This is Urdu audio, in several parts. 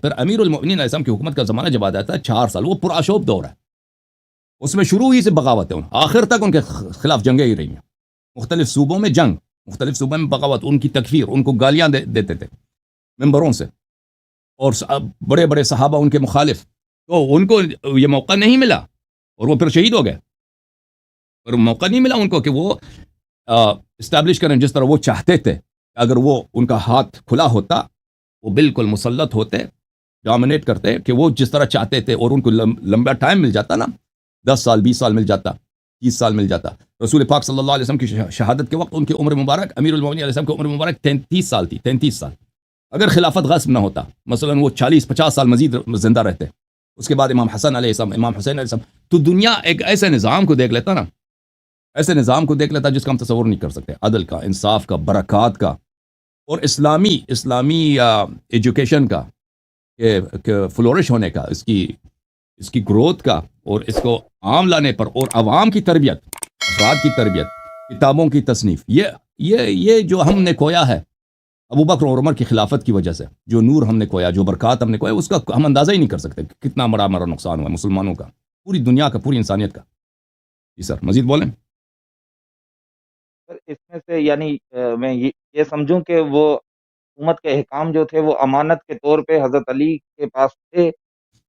پھر امیر المؤمنین علیہ السلام کی حکومت کا زمانہ جب آ جاتا ہے 4 سال، وہ پرآشوب دور ہے، اس میں شروع ہی سے بغاوت ہے، آخر تک ان کے خلاف جنگیں ہی رہی ہیں، مختلف صوبوں میں جنگ، مختلف صوبوں میں بغاوت، ان کی تکفیر، ان کو گالیاں دیتے تھے ممبروں سے، اور بڑے بڑے صحابہ ان کے مخالف، تو ان کو یہ موقع نہیں ملا اور وہ پھر شہید ہو گئے، اور موقع نہیں ملا ان کو کہ وہ اسٹیبلش کریں جس طرح وہ چاہتے تھے۔ اگر وہ ان کا ہاتھ کھلا ہوتا، وہ بالکل مسلط ہوتے، ڈومینیٹ کرتے کہ وہ جس طرح چاہتے تھے، اور ان کو لمبا ٹائم مل جاتا نا، 10 سال 20 سال مل جاتا، 30 سال مل جاتا۔ رسول پاک صلی اللہ علیہ وسلم کی شہادت کے وقت ان کی عمر مبارک، امیر المؤمنین علیہ السلام کی عمر مبارک 33 سال تھی، 33 سال۔ اگر خلافت غصب نہ ہوتا، مثلا وہ 40-50 سال مزید زندہ رہتے، اس کے بعد امام حسن علیہ السلام، امام حسین علیہ السلام، تو دنیا ایک ایسے نظام کو دیکھ لیتا نا، ایسے نظام کو دیکھ لیتا جس کا ہم تصور نہیں کر سکتے، عدل کا، انصاف کا، برکات کا، اور اسلامی ایجوکیشن کا، کہ فلورش ہونے کا، اس کی گروتھ کا، اور اس کو عام لانے پر، اور عوام کی تربیت، افراد کی تربیت، کتابوں کی تصنیف، یہ جو ہم نے کھویا ہے ابو بکر اور عمر کی خلافت کی وجہ سے، جو نور ہم نے کھویا، جو برکات ہم نے کھویا، اس کا ہم اندازہ ہی نہیں کر سکتے کتنا بڑا نقصان ہوا مسلمانوں کا، پوری دنیا کا، پوری انسانیت کا۔ جی سر، مزید بولیں۔ سر اس میں سے یعنی میں یہ سمجھوں کہ وہ حکومت کے احکام جو تھے وہ امانت کے طور پہ حضرت علی کے پاس تھے،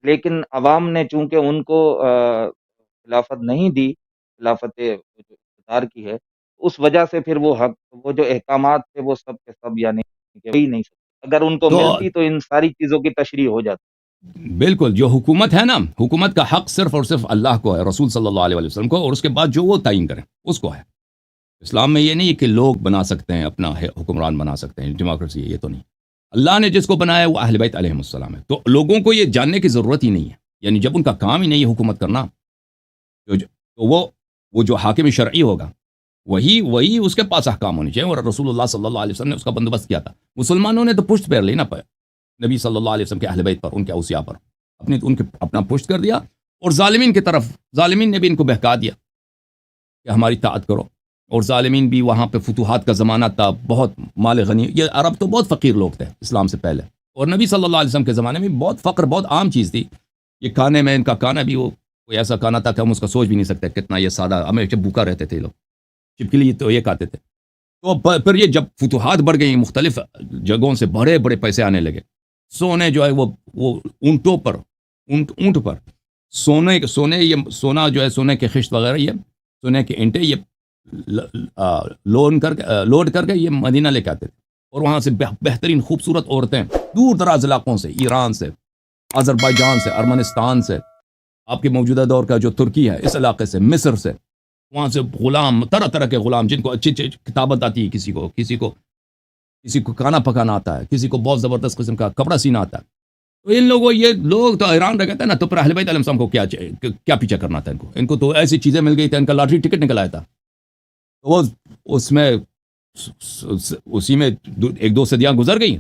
لیکن عوام نے چونکہ ان کو خلافت نہیں دی، خلافت جو اقتدار کی ہے، اس وجہ سے پھر وہ جو احکامات تھے وہ سب کے سب یعنی کہ ہو ہی نہیں سکتے، اگر ان کو تو ملتی تو ان ساری چیزوں کی تشریح ہو جاتی۔ بالکل، جو حکومت ہے نا، حکومت کا حق صرف اور صرف اللہ کو ہے، رسول صلی اللہ علیہ وسلم کو، اور اس کے بعد جو وہ تعین کریں اس کو ہے۔ اسلام میں یہ نہیں کہ لوگ بنا سکتے ہیں، اپنا حکمران بنا سکتے ہیں، ڈیموکریسی ہے، یہ تو نہیں۔ اللہ نے جس کو بنایا وہ اہل بیت علیہم السلام ہے، تو لوگوں کو یہ جاننے کی ضرورت ہی نہیں ہے، یعنی جب ان کا کام ہی نہیں ہے حکومت کرنا، تو وہ جو حاکم شرعی ہوگا وہی اس کے پاس احکام ہونے چاہیے، اور رسول اللہ صلی اللہ علیہ وسلم نے اس کا بندوبست کیا تھا۔ مسلمانوں نے تو پشت پھیر لی نا نبی صلی اللہ علیہ وسلم کے اہل بیت پر، ان کے اوصیاء پر، اپنا پشت کر دیا، اور ظالمین کی طرف، ظالمین نے بھی ان کو بہکا دیا کہ ہماری طاعت کرو، اور ظالمین بھی، وہاں پہ فتوحات کا زمانہ تھا، بہت مال غنی، یہ عرب تو بہت فقیر لوگ تھے اسلام سے پہلے، اور نبی صلی اللہ علیہ وسلم کے زمانے میں بہت فقر بہت عام چیز تھی۔ یہ کھانے میں ان کا کھانا بھی وہ کوئی ایسا کھانا تھا کہ ہم اس کا سوچ بھی نہیں سکتے کتنا یہ سادہ، ہمیشہ بھوکا رہتے تھے لوگ، چپکلی تو یہ کھاتے تھے۔ تو پھر یہ جب فتوحات بڑھ گئی، مختلف جگہوں سے بڑے بڑے پیسے آنے لگے، سونے جو ہے وہ اونٹوں پر، اونٹ پر سونا جو ہے، سونے کے خشت وغیرہ، یہ سونے کے اینٹیں، یہ لوڈ کر کے یہ مدینہ لے کے آتے تھے، اور وہاں سے بہترین خوبصورت عورتیں دور دراز علاقوں سے، ایران سے، آذربائیجان سے، ارمنستان سے، آپ کے موجودہ دور کا جو ترکی ہے اس علاقے سے، مصر سے، وہاں سے غلام، طرح طرح کے غلام، جن کو اچھی کتابت آتی ہے، کسی کو کھانا پکانا آتا ہے، کسی کو بہت زبردست قسم کا کپڑا سینا آتا ہے، تو ان لوگوں، یہ لوگ تو حیران رہ گئے تھے نا، تو پھر اہل بیت علیہ السلام کو کیا پیچھا کرنا تھا، ان کو تو ایسی چیزیں مل گئی تھی، ان کا لاٹری ٹکٹ نکل آیا تھا، تو وہ اسی میں 1-2 صدیاں گزر گئی،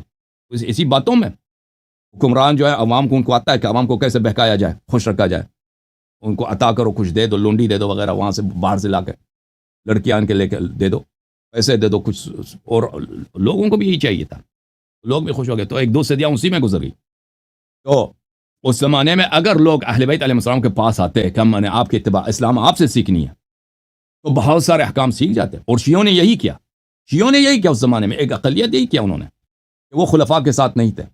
اسی باتوں میں حکمران جو ہے، عوام کو، ان کو آتا ہے کہ عوام کو کیسے بہکایا جائے، خوش رکھا جائے، ان کو عطا کرو، کچھ دے دو، لونڈی دے دو وغیرہ، وہاں سے باہر سے لا کے لڑکیاں ان کے لے کے دے دو، پیسے دے دو کچھ، اور لوگوں کو بھی یہی چاہیے تھا، لوگ بھی خوش ہو گئے، تو 1-2 صدیاں اسی میں گزر گئی۔ تو اس زمانے میں اگر لوگ اہل بیت علیہ السلام کے پاس آتے کہ ہم نے آپ کے اتباع اسلام آپ سے سیکھنی ہے، تو بہت سارے احکام سیکھ جاتے، اور شیعوں نے یہی کیا، اس زمانے میں ایک اقلیت یہی کیا انہوں نے، کہ وہ خلفاء کے ساتھ نہیں تھے،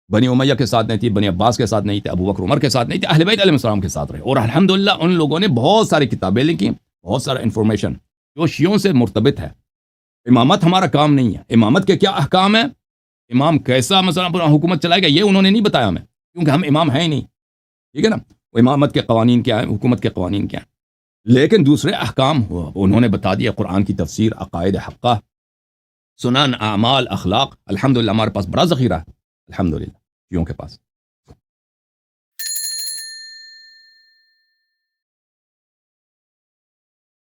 بنی امیہ کے ساتھ نہیں تھی، بنی عباس کے ساتھ نہیں تھے، ابو بکر عمر کے ساتھ نہیں تھے، اہل بیت علیہ السلام کے ساتھ رہے، اور الحمدللہ ان لوگوں نے بہت ساری کتابیں لکھی، بہت سارا انفارمیشن جو شیعوں سے مرتبط ہے۔ امامت ہمارا کام نہیں ہے، امامت کے کیا احکام ہیں، امام کیسا مثلا اپنا حکومت چلائے گا، یہ انہوں نے نہیں بتایا ہمیں، کیونکہ ہم امام ہیں ہی نہیں، ٹھیک ہے نا، وہ امامت کے قوانین کیا ہیں، حکومت کے قوانین کیا ہیں، لیکن دوسرے احکام انہوں نے بتا دیا، قرآن کی تفسیر، عقائد حقہ، سنن، اعمال، اخلاق، الحمدللہ ہمارے پاس بڑا ذخیرہ ہے، الحمدللہ شیعوں کے پاس۔